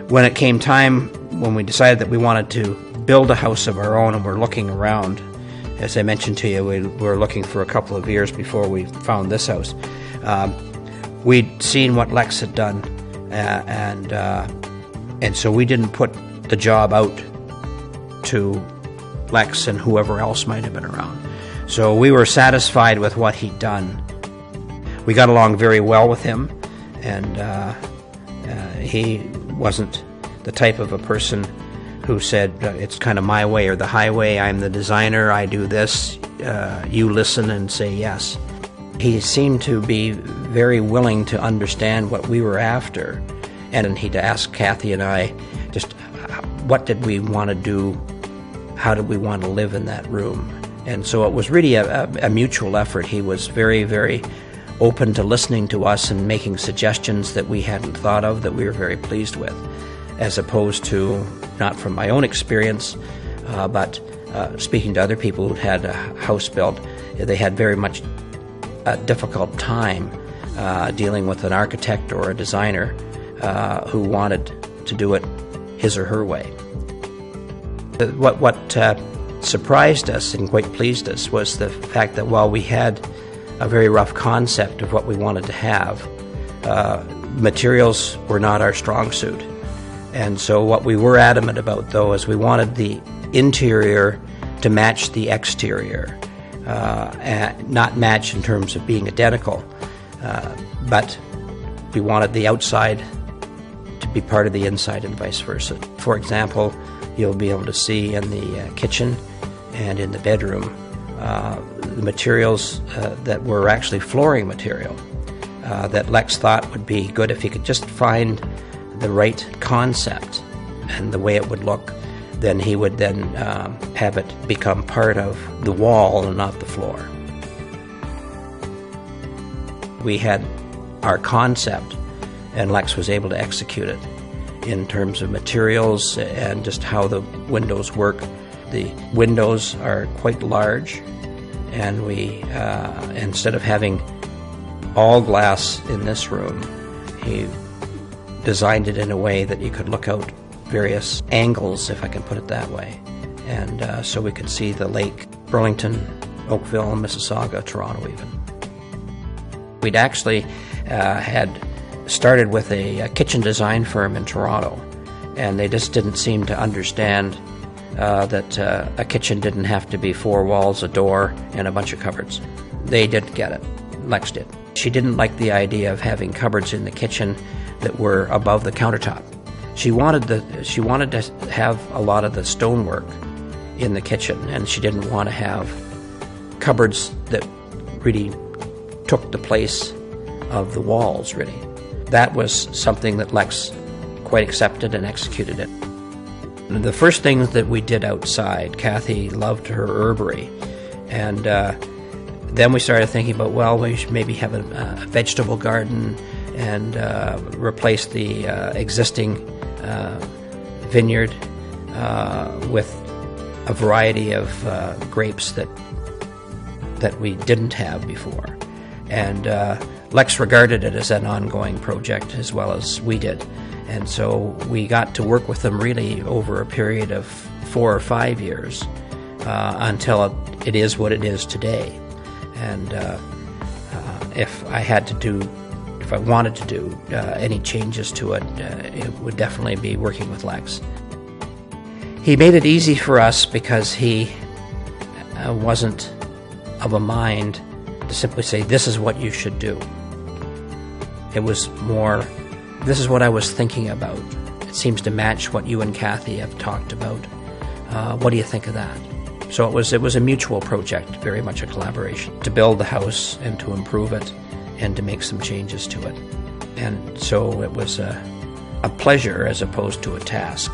When it came time, when we decided that we wanted to build a house of our own and we're looking around, as I mentioned to you, we were looking for a couple of years before we found this house. We'd seen what Lex had done, and so we didn't put the job out to Lex and whoever else might have been around. So we were satisfied with what he'd done. We got along very well with him, and he wasn't the type of a person who said, it's kind of my way or the highway, I'm the designer, I do this, you listen and say yes. He seemed to be very willing to understand what we were after, and he'd ask Kathy and I just what did we want to do, how did we want to live in that room. And so it was really a mutual effort. He was very, very open to listening to us and making suggestions that we hadn't thought of that we were very pleased with, as opposed to, not from my own experience, but speaking to other people who'd had a house built, they had very much a difficult time dealing with an architect or a designer who wanted to do it his or her way. What surprised us and quite pleased us was the fact that while we had a very rough concept of what we wanted to have, materials were not our strong suit. And so what we were adamant about, though, is we wanted the interior to match the exterior, not match in terms of being identical, but we wanted the outside to be part of the inside and vice versa. For example, you'll be able to see in the kitchen and in the bedroom the materials that were actually flooring material that Lex thought would be good if he could just find the right concept and the way it would look. Then he would then have it become part of the wall and not the floor. We had our concept, and Lex was able to execute it in terms of materials and just how the windows work. The windows are quite large, and we, instead of having all glass in this room, he designed it in a way that you could look out various angles, if I can put it that way. And so we could see the lake, Burlington, Oakville, Mississauga, Toronto even. We'd actually had started with a kitchen design firm in Toronto, and they just didn't seem to understand that a kitchen didn't have to be 4 walls, a door, and a bunch of cupboards. They didn't get it. Lex did. She didn't like the idea of having cupboards in the kitchen that were above the countertop. She wanted to have a lot of the stonework in the kitchen, and she didn't want to have cupboards that really took the place of the walls, really. That was something that Lex quite accepted and executed it. The first things that we did outside, Kathy loved her herbery, and then we started thinking about, well, we should maybe have a vegetable garden and replace the existing vineyard with a variety of grapes that we didn't have before. And Lex regarded it as an ongoing project as well as we did. And so we got to work with them really over a period of 4 or 5 years until it is what it is today. And if I wanted to do any changes to it, it would definitely be working with Lex. He made it easy for us because he wasn't of a mind to simply say, this is what you should do. It was more, this is what I was thinking about. It seems to match what you and Kathy have talked about. What do you think of that? So it was a mutual project, very much a collaboration, to build the house and to improve it and to make some changes to it. And so it was a pleasure as opposed to a task.